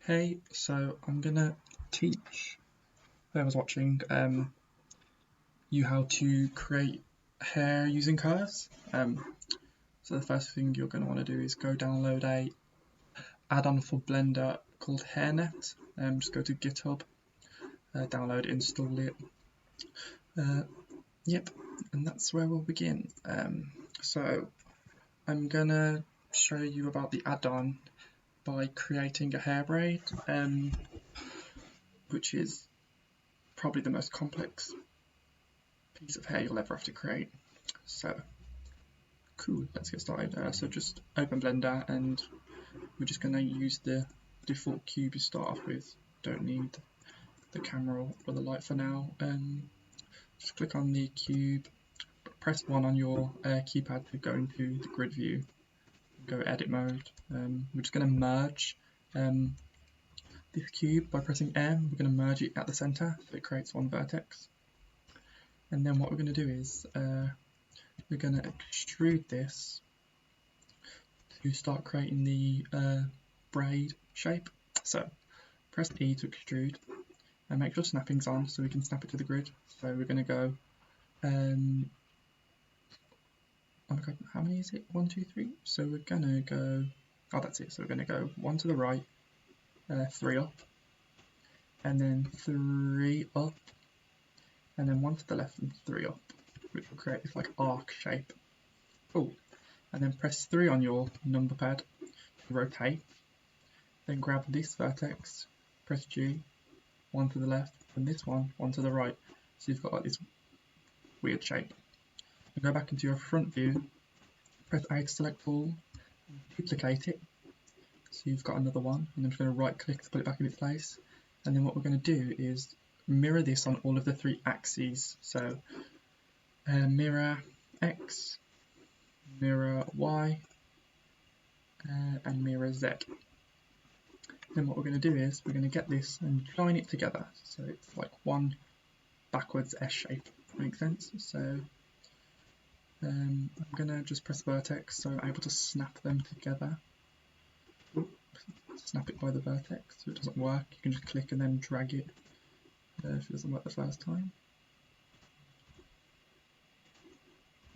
Hey, so I'm gonna teach whoever's watching you how to create hair using curves. So the first thing you're gonna want to do is go download a add-on for Blender called HairNet. Just go to GitHub, download, install it. Yep, and that's where we'll begin. So I'm gonna show you about the add-on by creating a hair braid, which is probably the most complex piece of hair you'll ever have to create. So cool, let's get started. So just open Blender and we're just going to use the default cube you start off with. Don't need the camera or the light for now. Just click on the cube, press 1 on your keypad to go into the grid view, go edit mode. We're just going to merge this cube by pressing M. We're going to merge it at the center so it creates one vertex. And then what we're going to do is we're going to extrude this to start creating the braid shape. So press E to extrude and make sure snapping's on so we can snap it to the grid. So we're going to go, oh my god, how many is it? 1, 2, 3. So we're going to go, oh that's it. So we're going to go 1 to the right, 3 up, and then 3 up, and then 1 to the left and 3 up, which will create this like arc shape. Cool. And then press 3 on your number pad to rotate. Then grab this vertex, press G, 1 to the left, and this one to the right. So you've got like this weird shape. And go back into your front view, press A to select all, duplicate it. So you've got another one, and I'm just going to right click to put it back in its place. And then what we're going to do is mirror this on all of the 3 axes. So mirror X, mirror Y, and mirror Z. Then what we're going to do is we're going to get this and join it together so it's like one backwards S shape. Makes sense? So I'm going to just press vertex so I'm able to snap them together. Oops, snap it by the vertex so it doesn't work. You can just click and then drag it if it doesn't work the first time.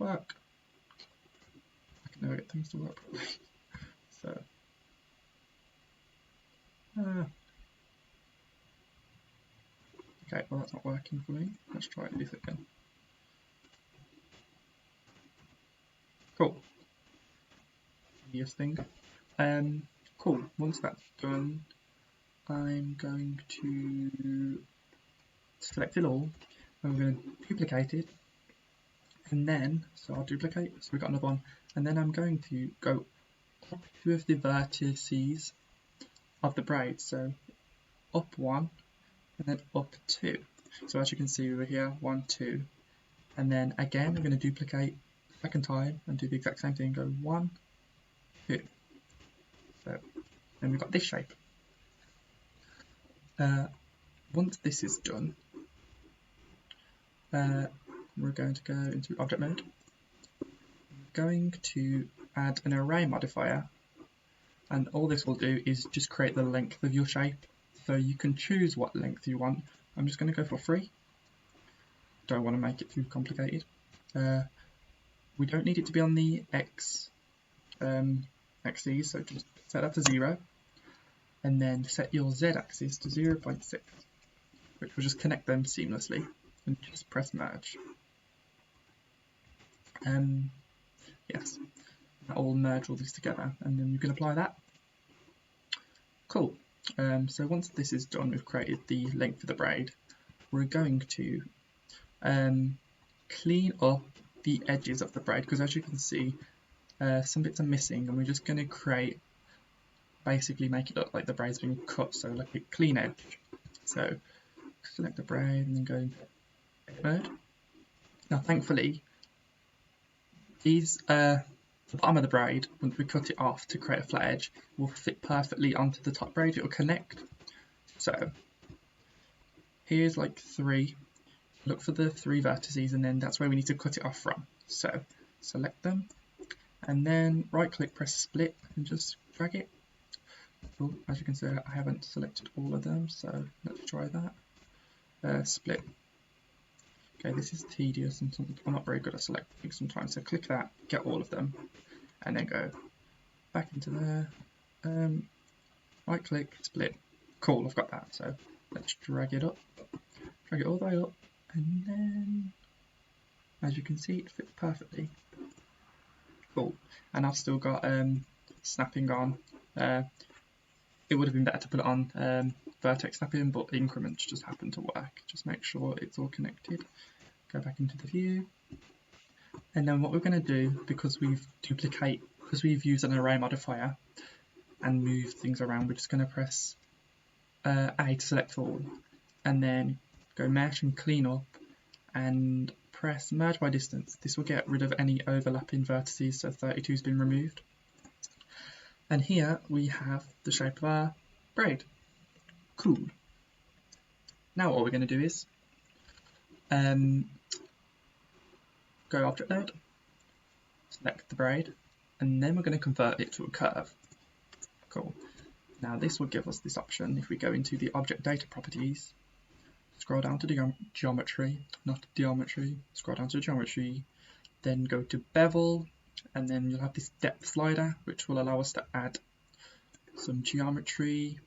Work! I can never get things to work properly. So okay, well that's not working for me. Let's try this again. Cool. Easiest thing. Cool. Once that's done, I'm going to select it all. I'm going to duplicate it, and then so I'll duplicate. So we've got another one, and then I'm going to go up 2 of the vertices of the braid. So up 1, and then up 2. So as you can see over here, 1, 2, and then again I'm going to duplicate second time and do the exact same thing. Go 1, 2. So then we've got this shape. Once this is done, we're going to go into object mode. We're going to add an array modifier, and all this will do is just create the length of your shape. So you can choose what length you want. I'm just going to go for 3. Don't want to make it too complicated. We don't need it to be on the axes, so just set that to 0, and then set your Z axis to 0.6, which will just connect them seamlessly, and just press merge. Yes, that will merge all this together, and then you can apply that. Cool. So once this is done, we've created the length of the braid. We're going to clean up the edges of the braid, because as you can see, some bits are missing, and we're just going to basically make it look like the braid's been cut, so like a clean edge. So select the braid and then go into edit mode. Now thankfully, these the bottom of the braid, once we cut it off to create a flat edge, will fit perfectly onto the top braid. It will connect. So here's like 3. Look for the 3 vertices, and then that's where we need to cut it off from. So select them, and then right click, press split, and just drag it. Cool. As you can see, I haven't selected all of them, so let's try that. Split. Okay, this is tedious and I'm not very good at selecting sometimes, so click that, get all of them, and then go back into there. Right click, split. Cool, I've got that, so let's drag it up, drag it all the way up, and then as you can see it fits perfectly. Cool, and I've still got snapping on. It would have been better to put it on vertex snapping, but increments just happen to work. Just make sure it's all connected. Go back into the view, and then what we're going to do, because we've used an array modifier and moved things around, we're just going to press A to select all, and then go mesh and clean up, and press merge by distance. This will get rid of any overlapping vertices, so 32 has been removed. And here we have the shape of our braid. Cool. Now what we're going to do is go object mode, select the braid, and then we're going to convert it to a curve. Cool. Now this will give us this option. If we go into the object data properties, scroll down to the geometry, scroll down to geometry, then go to bevel, and then you'll have this depth slider, which will allow us to add some geometry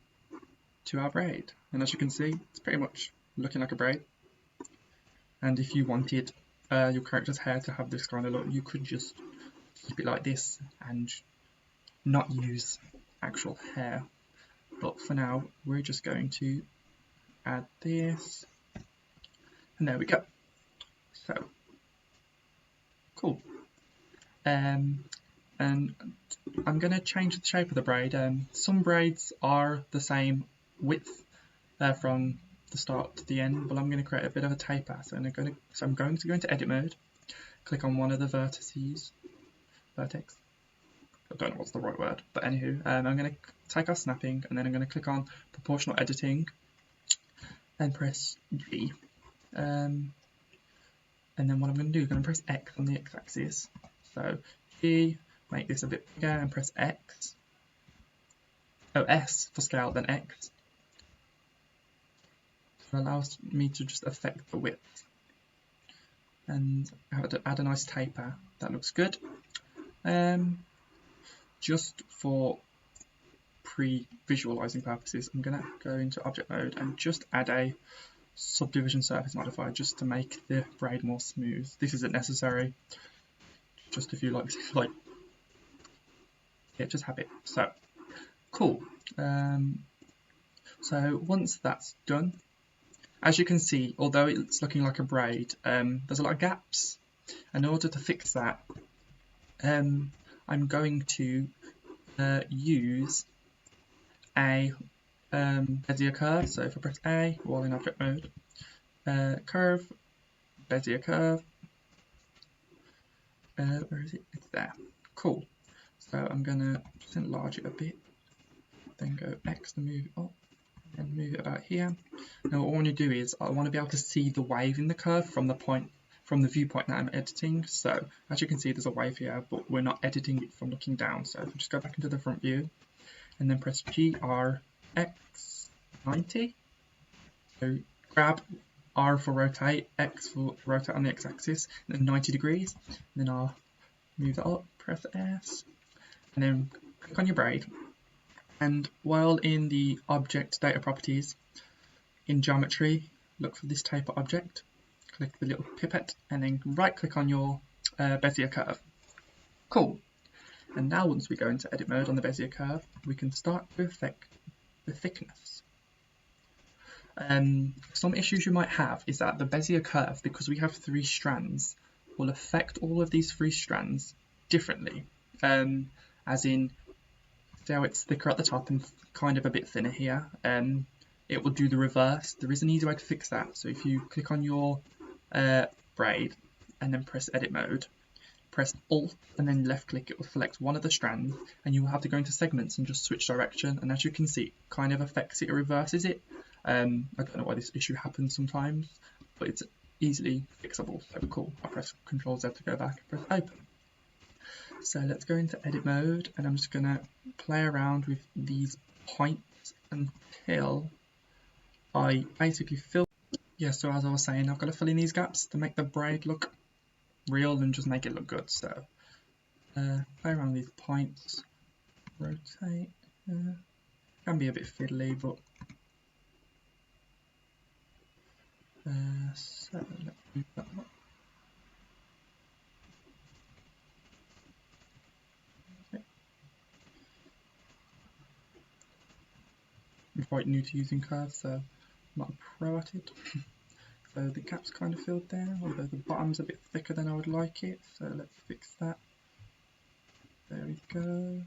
to our braid. And as you can see, it's pretty much looking like a braid. And if you wanted your character's hair to have this kind of look, you could just keep it like this and not use actual hair. But for now, we're just going to add this, and there we go. So cool. And I'm going to change the shape of the braid. Some braids are the same width from the start to the end, but I'm going to create a bit of a taper. So I'm going to go into edit mode, click on one of the vertex. I don't know what's the right word, but anywho, I'm going to take our snapping, and then I'm going to click on proportional editing and press G. And then what I'm going to do is I'm going to press X on the x-axis. So G, make this a bit bigger, and press X. Oh, S for scale, then X. So it allows me to just affect the width. And add a nice taper. That looks good. Just for pre-visualizing purposes, I'm going to go into object mode and just add a subdivision surface modifier just to make the braid more smooth. This isn't necessary, just if you like yeah, just have it. So cool. So once that's done, as you can see, although it's looking like a braid, there's a lot of gaps. In order to fix that, I'm going to use a Bezier curve. So if I press A while in object mode, curve, Bezier curve, where is it? It's there. Cool. So I'm going to just enlarge it a bit, then go X to move it up, and move it about here. Now what I want to do is I want to be able to see the wave in the curve from the viewpoint that I'm editing. So as you can see, there's a wave here, but we're not editing it from looking down. So if I just go back into the front view and then press GRX90. So grab R for rotate, X for rotate on the x-axis, and then 90 degrees. And then I'll move that up, press S, and then click on your braid. And while in the object data properties, in geometry, look for this taper object. Click the little pipette and then right click on your Bezier curve. Cool. And now once we go into edit mode on the Bezier curve, we can start to affect the thickness. Some issues you might have is that the Bezier curve, because we have 3 strands, will affect all of these 3 strands differently. As in, see how it's thicker at the top and kind of a bit thinner here. It will do the reverse. There is an easy way to fix that. So if you click on your braid and then press edit mode, press Alt and then left click, it will select one of the strands, and you will have to go into segments and just switch direction. And as you can see, it kind of affects it, it reverses it. I don't know why this issue happens sometimes, but it's easily fixable. So cool. I'll press Ctrl Z to go back, press open. So let's go into edit mode, and I'm just going to play around with these points until I basically fill. Yeah, so as I was saying, I've got to fill in these gaps to make the braid look real and just make it look good. So play around these points, rotate. Can be a bit fiddly, but so let's move that up. Okay. I'm quite new to using curves, so I'm not a pro at it. So the gap's kind of filled there, although the bottom's a bit thicker than I would like it, so let's fix that. There we go.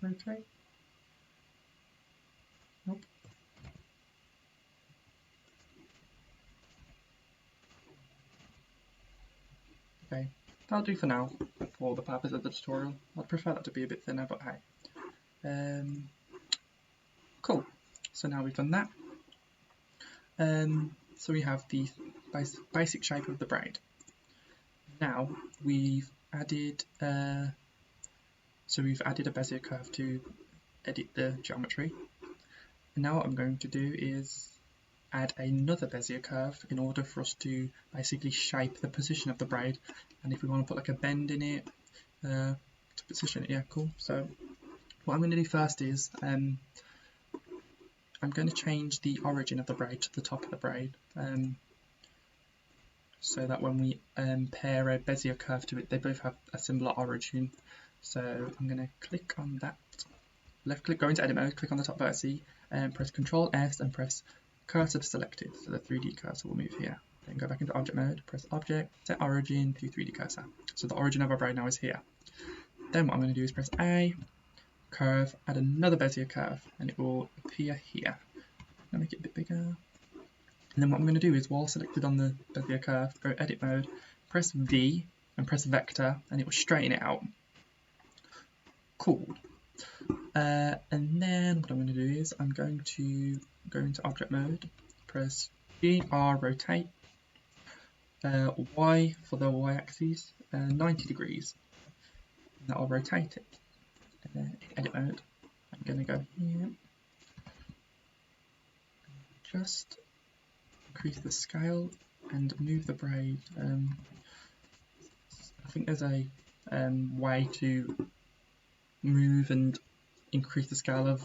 Rotate. Nope. Okay, that'll do for now, for the purpose of the tutorial. I'd prefer that to be a bit thinner, but hey. Cool, so now we've done that. So we have the basic shape of the braid. Now we've added a Bezier curve to edit the geometry. And now what I'm going to do is add another Bezier curve in order for us to basically shape the position of the braid. And if we want to put like a bend in it to position it, yeah, cool. So what I'm going to do first is I'm going to change the origin of the braid to the top of the braid, so that when we pair a Bezier curve to it, they both have a similar origin. So I'm going to click on that, left click, go into edit mode, click on the top vertex, and press Ctrl S and press cursor selected, so the 3D cursor will move here. Then go back into object mode, press object, set origin to 3D cursor. So the origin of our braid now is here. Then what I'm going to do is press A, curve, add another Bezier curve, and it will appear here. I'll make it a bit bigger. And then what I'm going to do is, while selected on the Bezier curve, go edit mode, press V and press vector, and it will straighten it out. Cool. And then what I'm going to do is I'm going to go into object mode, press G, R, rotate, Y for the Y axis, 90 degrees. And that'll rotate it. And then edit mode, I'm going to go here, just increase the scale and move the braid. I think there's a way to move and increase the scale of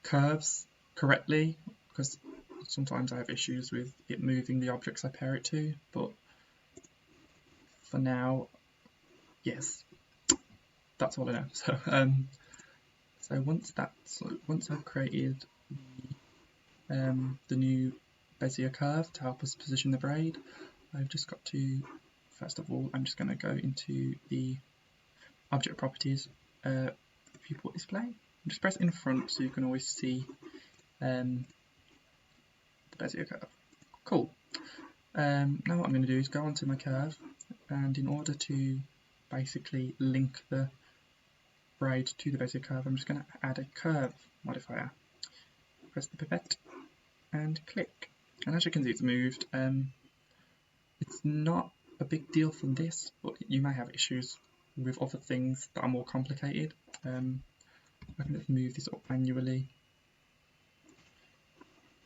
curves correctly, because sometimes I have issues with it moving the objects I pair it to, but for now, yes, that's all I know. So once I've created the new Bezier curve to help us position the braid, I've just got to, first of all, I'm just going to go into the object properties, viewport display, just press in front so you can always see the Bezier curve. Cool. Now what I'm going to do is go onto my curve, and in order to basically link the braid to the Bezier curve, I'm just going to add a curve modifier. Press the pipette and click, and as you can see, it's moved. It's not a big deal for this, but you may have issues with other things that are more complicated. I can just move this up manually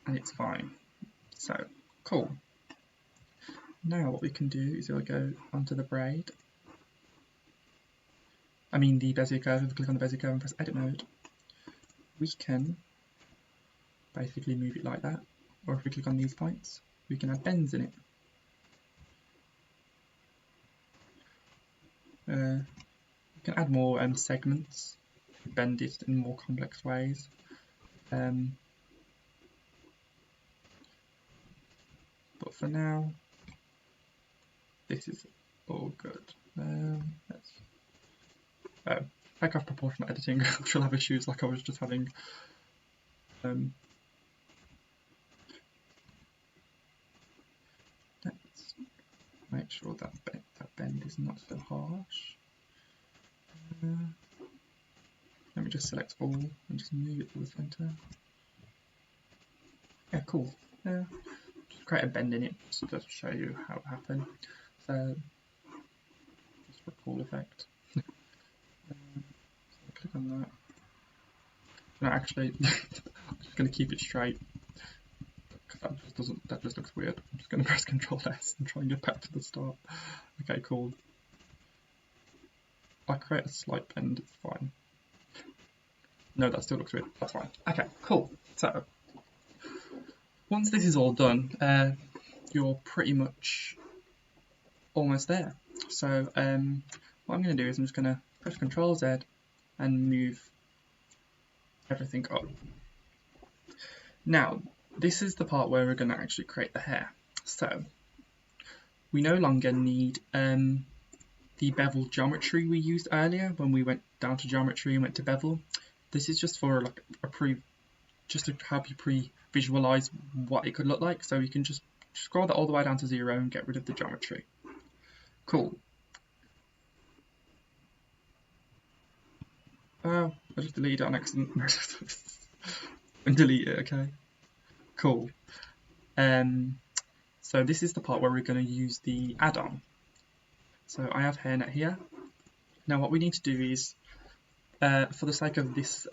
and it's fine. So cool. Now what we can do is we'll go onto the braid, the Bezier curve. If we click on the Bezier curve and press edit mode, we can basically move it like that, or if we click on these points, we can add bends in it. You can add more segments, bend it in more complex ways. But for now, this is all good. Let's back off proportional editing. I shall have issues like I was just having. Let's make sure that bend is not so harsh. Let me just select all and just move it to the center. Yeah, cool. Just create a bend in it just to show you how it happened. just for a cool effect. So click on that. No, actually, I'm just going to keep it straight because that just looks weird. I'm just going to press Ctrl S and try and get back to the start. Okay, cool. I create a slight bend, it's fine. No, that still looks weird. That's fine. Okay, cool. So once this is all done, you're pretty much almost there. So what I'm going to do is I'm just going to press Ctrl Z and move everything up. Now, this is the part where we're going to actually create the hair. So we no longer need the bevel geometry we used earlier when we went down to geometry and went to bevel. This is just for like just to help you pre-visualize what it could look like. So you can just scroll that all the way down to 0 and get rid of the geometry. Cool. Oh, I just deleted it on accident. And delete it, okay. Cool. So this is the part where we're going to use the add-on. So I have hairnet here. Now what we need to do is, for the sake of this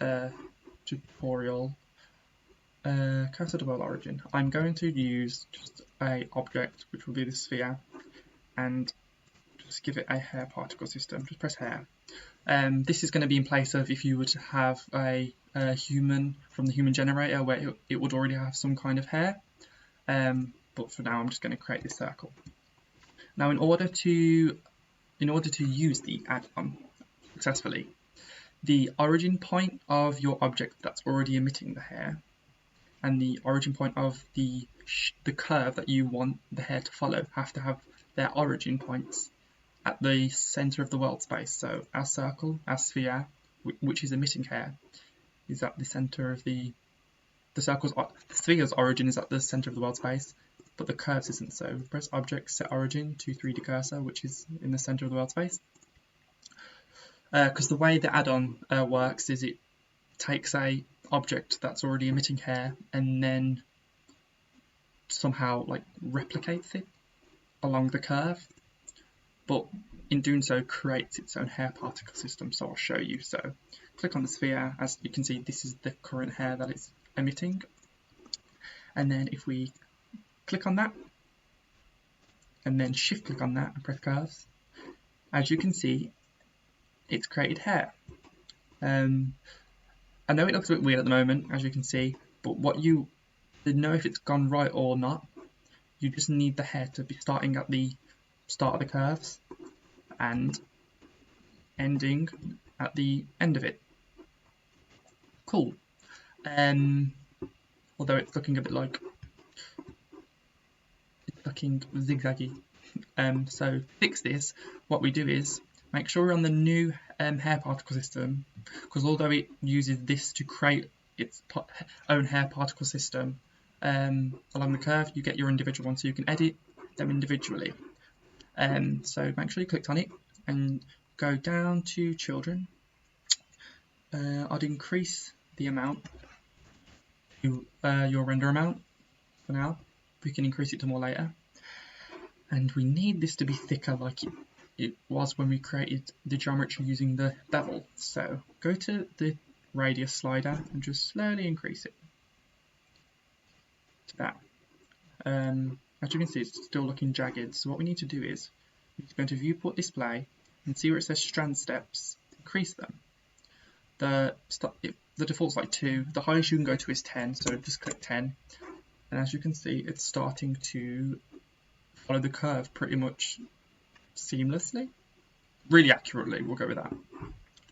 tutorial, cursor to world origin, I'm going to use just a object, which will be the sphere, and just give it a hair particle system. Just press hair. This is going to be in place of if you were to have a human from the human generator, where it would already have some kind of hair. But for now, I'm just going to create this circle. Now, in order to use the add-on successfully, the origin point of your object that's already emitting the hair, and the origin point of the curve that you want the hair to follow have to have their origin points at the center of the world space. So our circle, our sphere, which is emitting hair, is at the center of the sphere's origin is at the center of the world space, but the curves isn't. So press object, set origin to 3D cursor, which is in the center of the world space. Because the way the add-on works is it takes a object that's already emitting hair and then somehow like replicates it along the curve, but in doing so creates its own hair particle system. So I'll show you. So click on the sphere. As you can see, this is the current hair that it's emitting, and then if we click on that and then shift click on that and press curves, as you can see, it's created hair. I know it looks a bit weird at the moment, as you can see, but to know if it's gone right or not, you just need the hair to be starting at the start of the curves and ending at the end of it. Cool. Although it's looking a bit like it's looking zigzaggy. So to fix this, what we do is make sure we're on the new hair particle system, because although it uses this to create its own hair particle system along the curve, you get your individual one, so you can edit them individually. So make sure you clicked on it and go down to children. I'd increase the amount to your render amount for now. We can increase it to more later. And we need this to be thicker like it was when we created the geometry using the bevel. So go to the radius slider and just slowly increase it to that. As you can see, it's still looking jagged. So what we need to do is we need to go into viewport display and see where it says strand steps, increase them. The default's like 2, the highest you can go to is 10, so just click 10, and as you can see, it's starting to follow the curve pretty much seamlessly, really accurately, we'll go with that.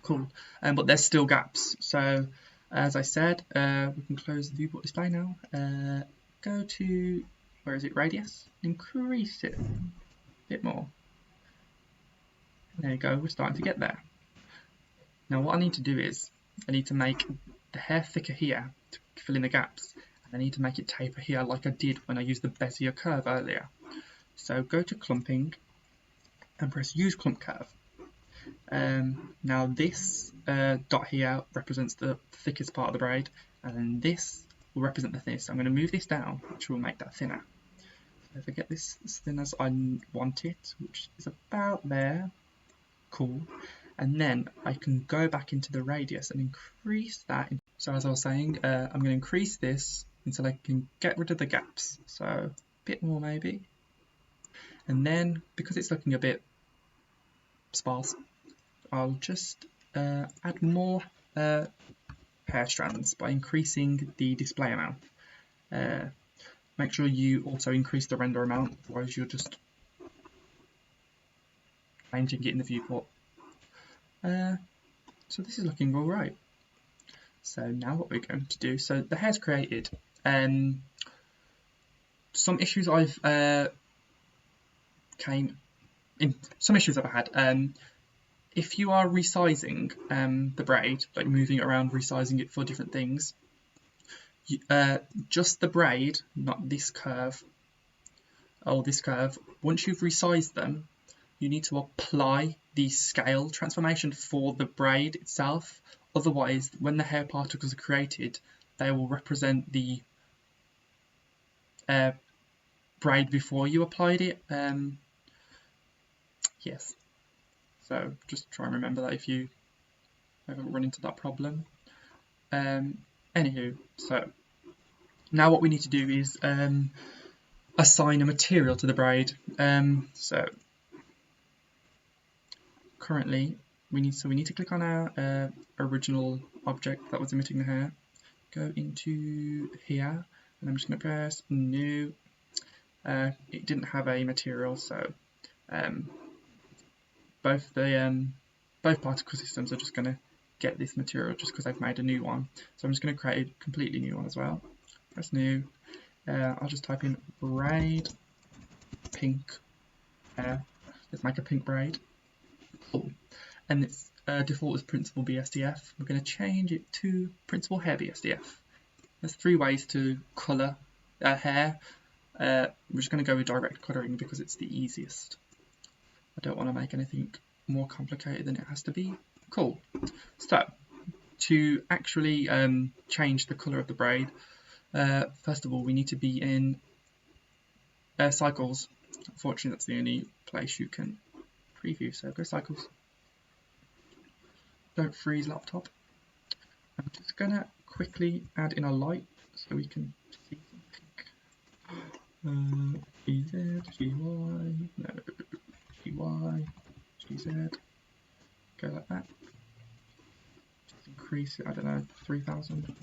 Cool. But there's still gaps, so as I said, we can close the viewport display now. Go to, where is it, radius, increase it a bit more. There you go, we're starting to get there. Now what I need to do is, I need to make the hair thicker here to fill in the gaps, and I need to make it taper here like I did when I used the Bezier curve earlier. So go to clumping and press use clump curve. Now this dot here represents the thickest part of the braid, and then this will represent the thinnest. So I'm going to move this down, which will make that thinner. if I get this as thin as I want it, which is about there, cool, and then I can go back into the radius and increase that. So as I was saying, I'm going to increase this until I can get rid of the gaps, so a bit more maybe, and then because it's looking a bit sparse, I'll just add more hair strands by increasing the display amount. Make sure you also increase the render amount, otherwise you're just changing it in the viewport. So this is looking alright. So now what we're going to do, so the hair's created. Some issues I've had, if you are resizing the braid, like moving it around, resizing it for different things, just the braid, not this curve, or this curve, once you've resized them, you need to apply the scale transformation for the braid itself. Otherwise, when the hair particles are created, they will represent the braid before you applied it. Yes, so just try and remember that if you ever run into that problem. Anywho, so now what we need to do is assign a material to the braid. So currently we need to click on our original object that was emitting the hair, go into here, and I'm just going to press new. It didn't have a material, so both particle systems are just going to get this material just because I've made a new one. So I'm just going to create a completely new one as well. Press new. I'll just type in braid pink hair. Let's make a pink braid. Cool. And its default is Principled BSDF. We're going to change it to Principled Hair BSDF. There's 3 ways to colour hair. We're just going to go with direct colouring because it's the easiest. I don't want to make anything more complicated than it has to be. Cool. So, to actually change the colour of the braid, first of all, we need to be in Cycles. Unfortunately, that's the only place you can preview, so go Cycles. Don't freeze laptop. I'm just going to quickly add in a light so we can see something. GZ, GY, no, GY, GZ, go like that. Just increase it, I don't know, 3000.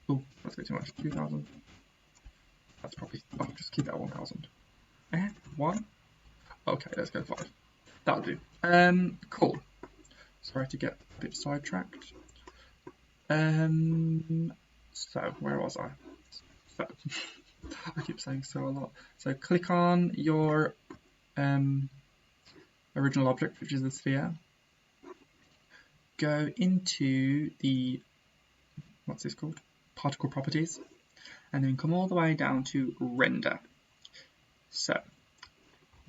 Oh, that's a bit too much, 2000. That's probably, oh, just keep that 1000. 1? Okay, let's go 5. That'll do. Cool. Sorry to get a bit sidetracked. So, where was I? So, I keep saying so a lot. So, click on your original object, which is the sphere. Go into the, what's this called? Particle properties. And then come all the way down to render. So,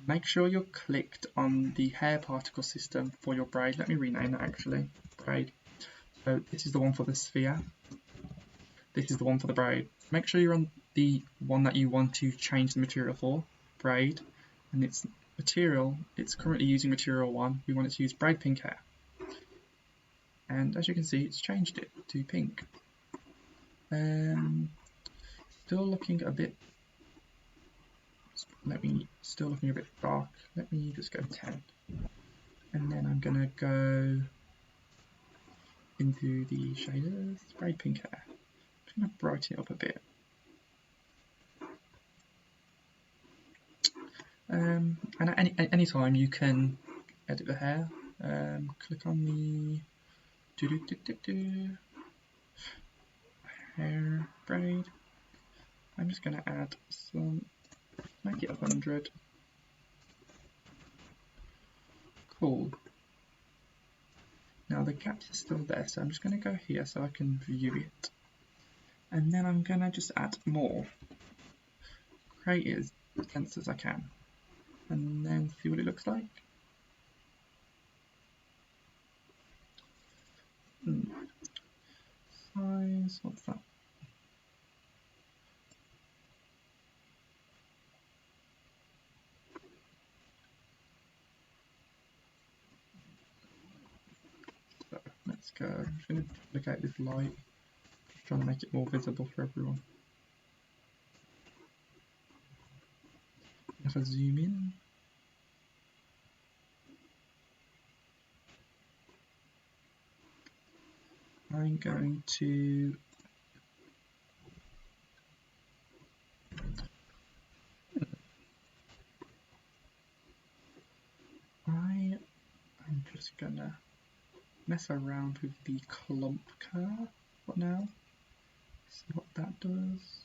make sure you're clicked on the hair particle system for your braid. Let me rename that actually. Braid. So this is the one for the sphere. This is the one for the braid. Make sure you're on the one that you want to change the material for, braid. And it's material, it's currently using material 1. We want it to use braid pink hair. And as you can see, it's changed it to pink. Still looking a bit dark. Let me just go 10. And then I'm gonna go into the shaders, braid pink hair. I'm just gonna brighten it up a bit. And at any time you can edit the hair. Click on the hair braid. I'm just gonna add some, make it 100. Cool. Now the gaps are still there, so I'm just going to go here so I can view it. And then I'm going to just add more. Create it as dense as I can. And then see what it looks like. Size, what's that? go. I'm just going to look at this light, just trying to make it more visible for everyone. If I zoom in, I'm going to I'm just gonna mess around with the clump curve for now, see what that does.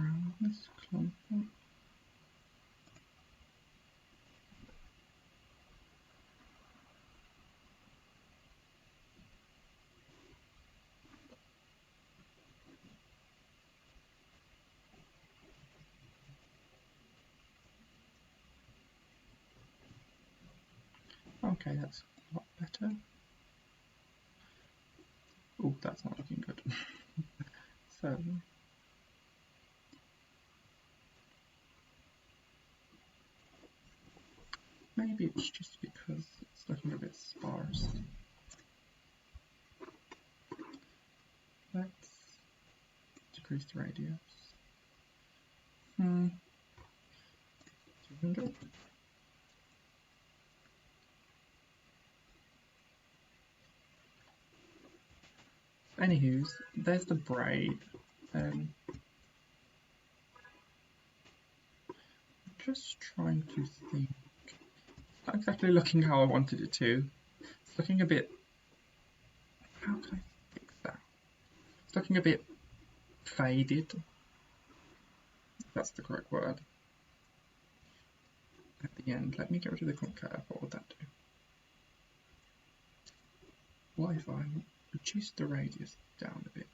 Around this clump. Okay, that's a lot better. Oh, that's not looking good. So maybe it's just because it's looking a bit sparse. Let's decrease the radius. 200. Anywho's, there's the braid. Just trying to think. Not exactly looking how I wanted it to. It's looking a bit. How can I fix that? It's looking a bit faded. That's the correct word. At the end, let me get rid of the clump curve. What would that do? What if I reduce the radius down a bit?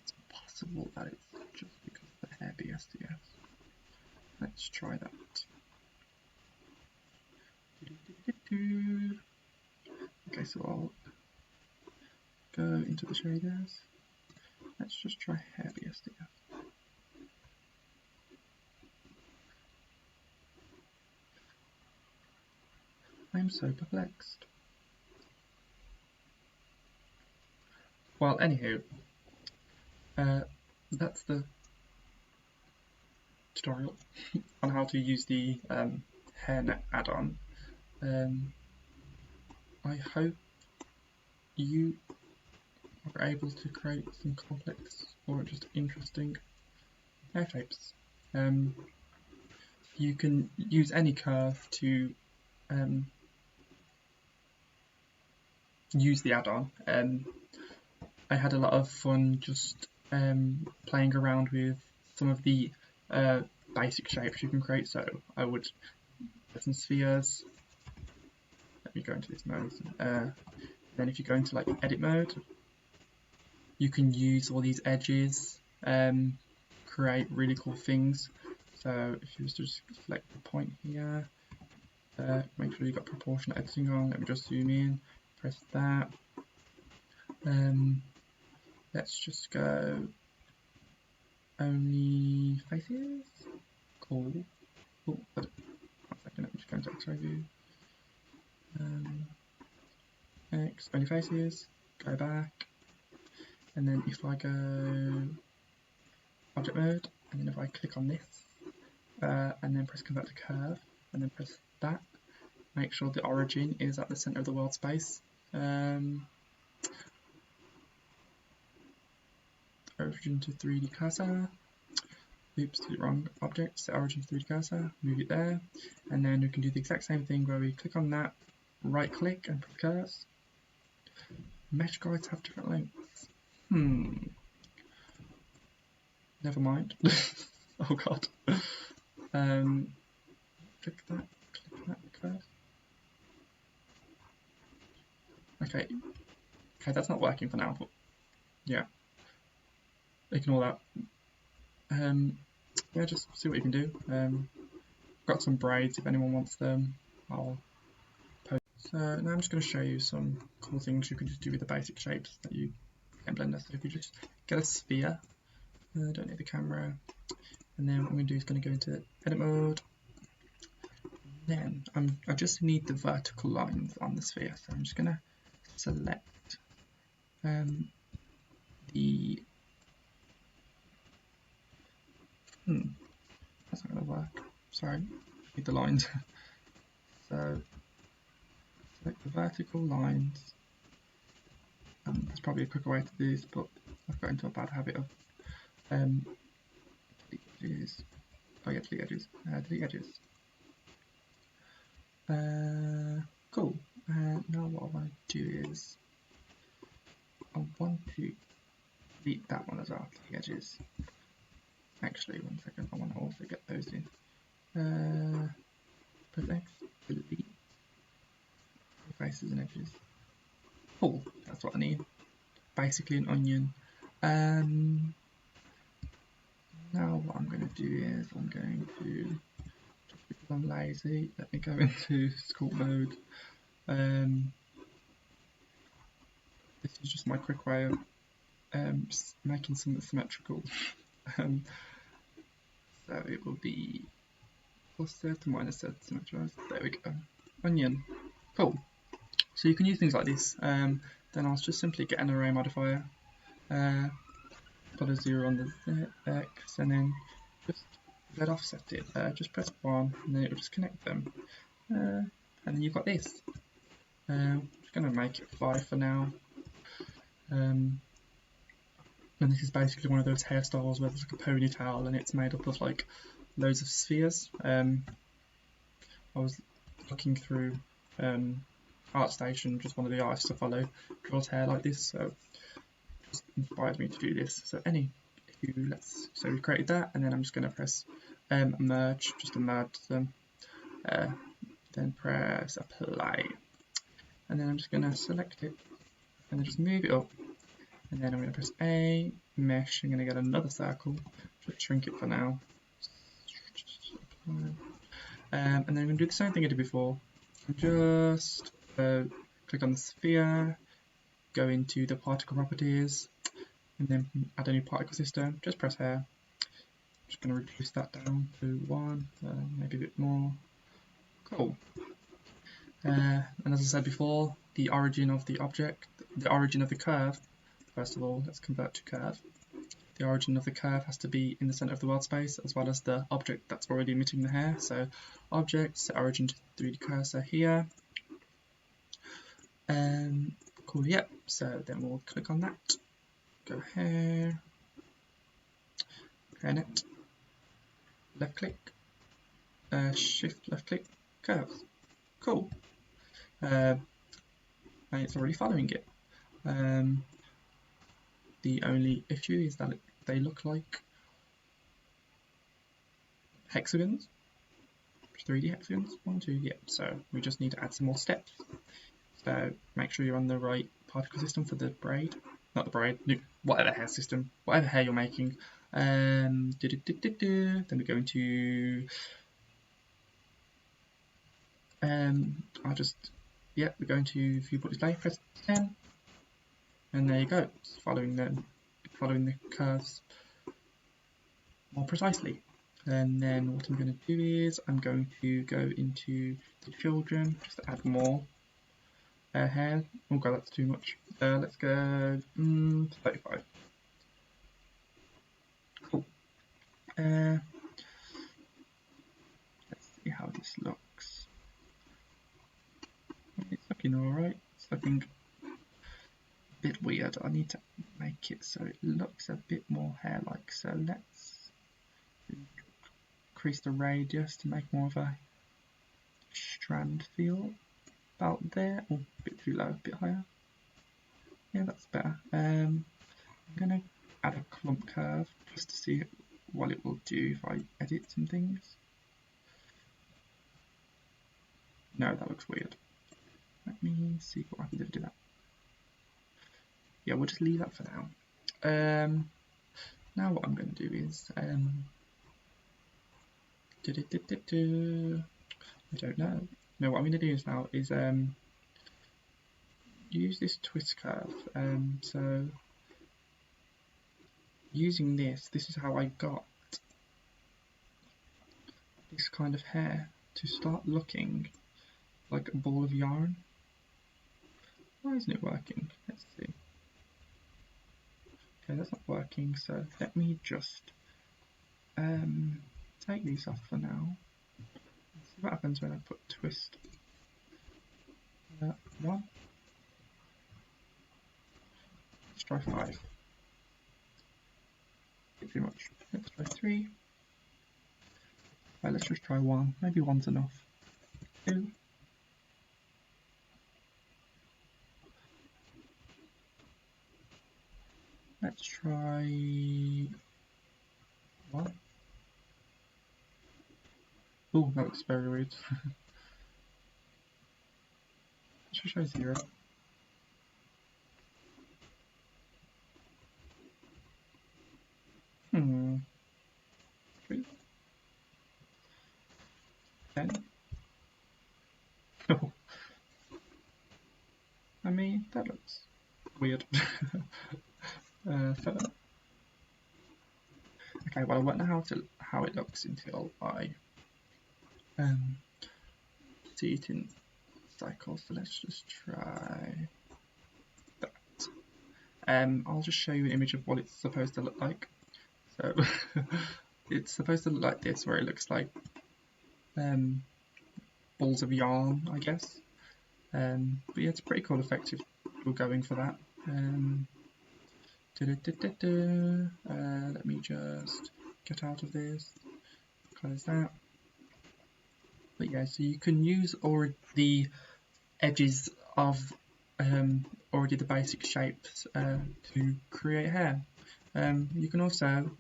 It's possible that it's just because of the hair BSDF. Let's try that. Okay, so I'll go into the shaders. Let's just try hair BSDF. I'm so perplexed. Well, anywho, that's the tutorial on how to use the hairnet add-on. I hope you are able to create some complex or just interesting hair shapes. You can use any curve to use the add-on. I had a lot of fun just playing around with some of the basic shapes you can create. So I would get some spheres. Let me go into this mode. Then if you go into like edit mode, you can use all these edges, create really cool things. So if you just select the point here, make sure you've got proportional editing on. Let me just zoom in, press that. Let's just go only faces. Cool. Oh, one second, let me just go into X-ray view. X, only faces, go back. And then if I go object mode, and then if I click on this, and then press convert to curve, and then press that, make sure the origin is at the center of the world space. Origin to 3D cursor. Oops, did it wrong. Object, set origin to 3D cursor, move it there, and then we can do the exact same thing where we click on that, right click and press curve. Mesh guides have different lengths. Never mind. Oh god. Click that curve. Okay, that's not working for now, but yeah. Ignore that. yeah, just see what you can do. Got some braids if anyone wants them. I'll post. So now I'm just going to show you some cool things you can just do with the basic shapes that you get in Blender. So if you just get a sphere, don't need the camera, and then what I'm going to do is going to go into edit mode. Then I just need the vertical lines on the sphere, so I'm just going to select the that's not going to work. Sorry, need the lines. So select the vertical lines. There's probably a quicker way to do this, but I've got into a bad habit of delete edges. Oh yeah, delete edges. Delete edges. Cool. Now what I want to do is I want to delete that one as well, the edges. Actually, one second, I want to also get those in. Press X, delete faces and edges. Cool, that's what I need. Basically an onion. Now what I'm going to do is I'm going to, just because I'm lazy, let me go into sculpt mode. This is just my quick way of making something symmetrical. So it will be plus Z to minus Z symmetrized. There we go. Onion. Cool. So you can use things like this. Then I'll just simply get an array modifier. Put a 0 on the X and then just Z offset it. Just press 1 and then it will just connect them. And then you've got this. I'm just going to make it 5 for now. And this is basically one of those hairstyles where there's like a ponytail and it's made up of like loads of spheres. I was looking through ArtStation, just one of the artists to follow, draws hair like this, so it just inspired me to do this. So so we created that, and then I'm just going to press merge, just to merge them. Then press apply, and then I'm just going to select it, and then just move it up. And then I'm going to press A, mesh, I'm going to get another circle, just shrink it for now. And then I'm going to do the same thing I did before. Just click on the sphere, go into the particle properties, and then add a new particle system. Just press here. Just going to reduce that down to 1, maybe a bit more. Cool. And as I said before, the origin of the object, the origin of the curve, first of all, let's convert to curve. The origin of the curve has to be in the center of the world space, as well as the object that's already emitting the hair. So object, set origin to 3D cursor here. Cool, yep. So then we'll click on that. Go here. Hairnet. Left click. Shift left click. Curves. Cool. And it's already following it. The only issue is that they look like hexagons, 3D hexagons, 1, 2, yeah. So we just need to add some more steps. So make sure you're on the right particle system for the braid, not the braid, whatever hair system, whatever hair you're making. Then we go into, we're going to viewport display, press 10, and there you go, it's following the curves more precisely. And then what I'm going to do is I'm going to go into the children, just to add more hair. Oh god, that's too much. Let's go 35. Cool. Let's see how this looks. It's looking alright. It's looking a bit weird. I need to make it so it looks a bit more hair-like. So let's increase the radius to make more of a strand feel. About there, or a bit too low, a bit higher. Yeah, that's better. I'm gonna add a clump curve just to see what it will do if I edit some things. No, that looks weird. Let me see what happens if I do that. Yeah, we'll just leave that for now. Now what I'm going to do is I don't know. No, what I'm going to do is now is use this twist curve. So using this is how I got this kind of hair to start looking like a ball of yarn. Why isn't it working? Let's see. Okay, that's not working, so let me just take these off for now. Let's see what happens when I put twist 1. Let's try 5. Too much. Let's try 3. Right, let's just try 1. Maybe 1's enough. 2. Let's try 1. Oh, that looks very weird. Let's just try 0. Hmm. 3. 10. Oh. I mean, that looks weird. 7. Okay, well I won't know how it looks until I see it in cycles. So let's just try that. I'll just show you an image of what it's supposed to look like. So it's supposed to look like this, where it looks like balls of yarn, I guess. But yeah, it's a pretty cool effect if you're going for that. Let me just get out of this, close that. But yeah, so you can use already the edges of already the basic shapes to create hair. You can also,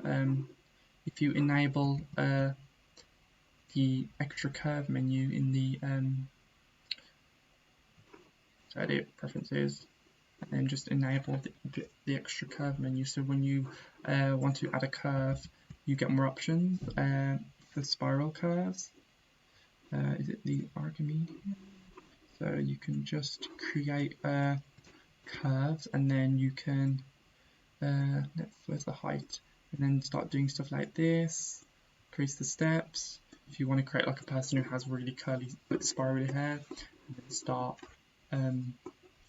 if you enable the extra curve menu in the edit preferences, and then just enable the extra curve menu, so when you want to add a curve, you get more options for spiral curves. Is it the Archimedes? So you can just create curves, and then you can where's the height, and then start doing stuff like this. Increase the steps. If you want to create like a person who has really curly, spirally hair, and then start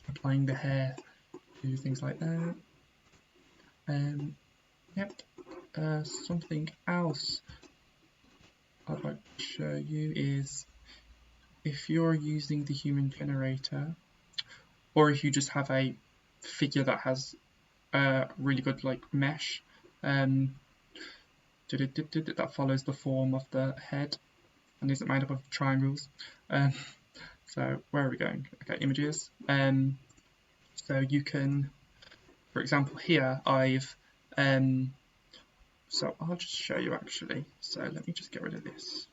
applying the hair, do things like that. Yep. Something else I'd like to show you is if you're using the human generator, or if you just have a figure that has really good like mesh that follows the form of the head and isn't made up of triangles. So where are we going? Okay, images. So you can, for example, here I've so I'll just show you actually. So let me just get rid of this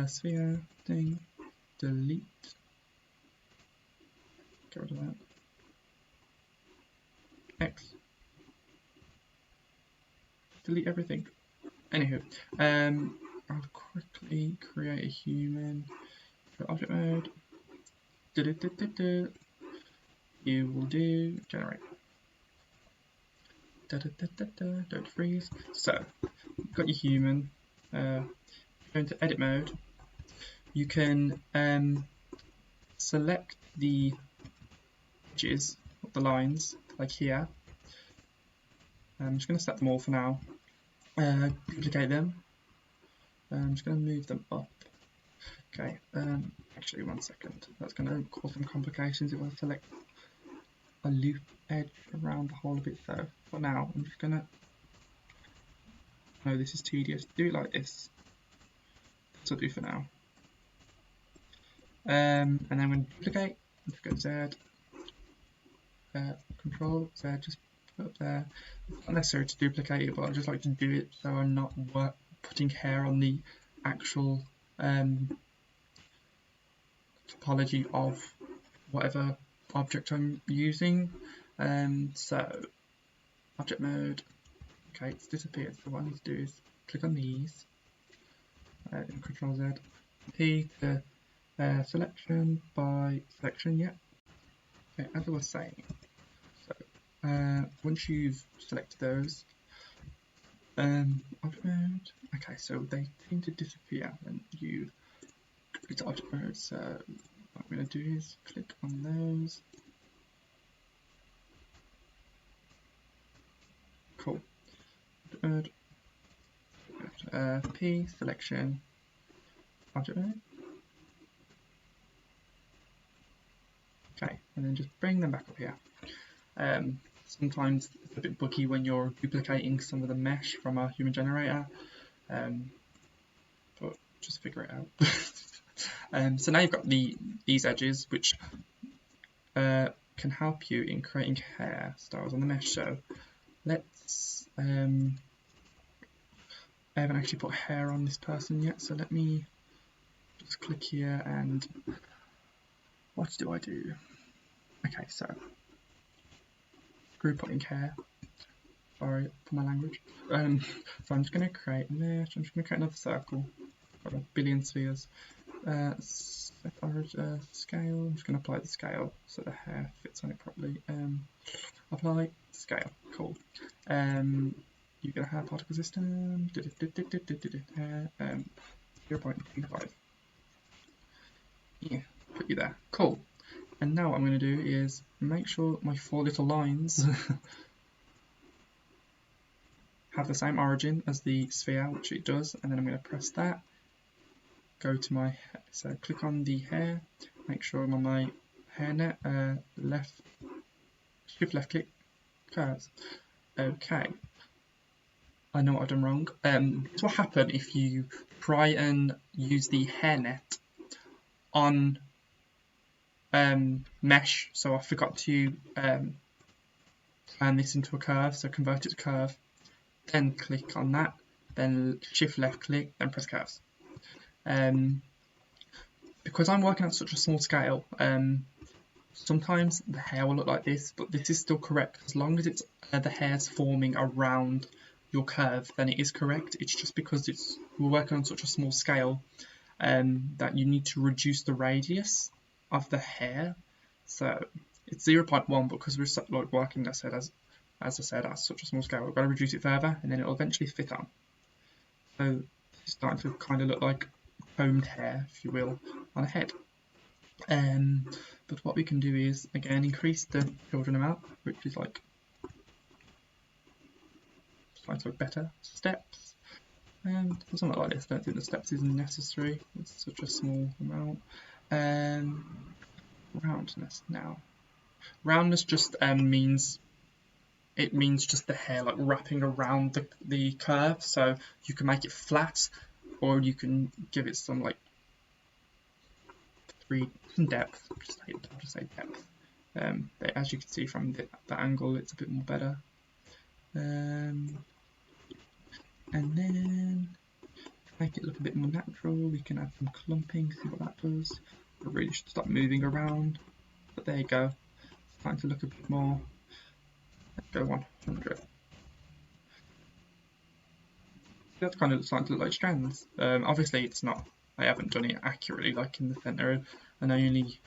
sphere thing, delete, get rid of that, X, delete everything. Anywho, I'll quickly create a human for object mode. You will do generate. Don't freeze. So you've got your human. Go into edit mode. You can select the edges of the lines, like here. I'm just going to set them all for now. Duplicate them. I'm just going to move them up. Okay, actually 1 second. That's going to cause some complications if I select a loop edge around the whole of it. So for now, I'm just going to, no, this is tedious. Do it like this. That's what I'll do for now. And then when duplicate, let's go Z, Control Z, just put up there. It's not necessary to duplicate it, but I just like to do it so I'm not putting hair on the actual topology of whatever object I'm using. So object mode, okay, it's disappeared. So what I need to do is click on these, Control Z, P to selection by selection, yeah. Okay, as I was saying, so once you've selected those, object mode, okay, so they seem to disappear when you go to object mode, so what I'm going to do is click on those. Cool. Object mode, P, selection, object mode. Okay, and then just bring them back up here. Sometimes it's a bit buggy when you're duplicating some of the mesh from a human generator, but just figure it out. So now you've got these edges, which can help you in creating hairstyles on the mesh. So let's, I haven't actually put hair on this person yet, so let me just click here and what do I do? Okay, so group putting hair. Sorry for my language. So I'm just going to create a mesh. I'm just going to create another circle. Got a billion spheres. Set our scale. I'm just going to apply the scale so the hair fits on it properly. Apply scale. Cool. You're going to have particle system. Hair. 0.25. Yeah, put you there. Cool. And now what I'm going to do is make sure my 4 little lines have the same origin as the sphere, which it does, and then I'm going to press that, go to my, so click on the hair, make sure I'm on my hair net, shift left click, curves. Okay, I know what I've done wrong. This will happen if you try and use the hair net on mesh, so I forgot to turn this into a curve, so convert it to curve, then click on that, then shift left click, then press curves. Because I'm working at such a small scale, sometimes the hair will look like this, but this is still correct. As long as it's the hair's forming around your curve, then it is correct. It's just because we're working on such a small scale that you need to reduce the radius of the hair. So it's 0.1 because we're like working, as I said, at such a small scale. We've got to reduce it further, and then it'll eventually fit on. So it's starting to kind of look like combed hair, if you will, on a head. But what we can do is again increase the children amount, which is like starting to look better. Steps. Something like this. I don't think the steps is necessary. It's such a small amount. Roundness now. Roundness just means just the hair like wrapping around the curve. So you can make it flat, or you can give it some like some depth. I'll just say depth. As you can see from the angle, it's a bit more better. And then make it look a bit more natural. We can add some clumping, see what that does. It really should stop moving around. But there you go. It's starting to look a bit more. Let's go 100. That's kind of starting to look like strands. Obviously it's not. I haven't done it accurately like in the center, and I only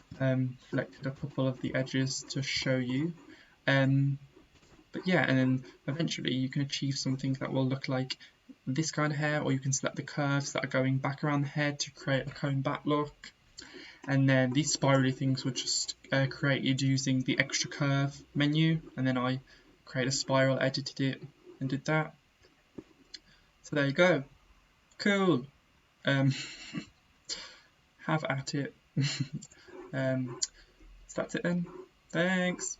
selected a couple of the edges to show you. But yeah, and then eventually you can achieve something that will look like this kind of hair, or you can select the curves that are going back around the head to create a comb back look. And then these spirally things were just created using the extra curve menu, and then I created a spiral, edited it, and did that. So there you go. Cool. Have at it. So that's it then. Thanks.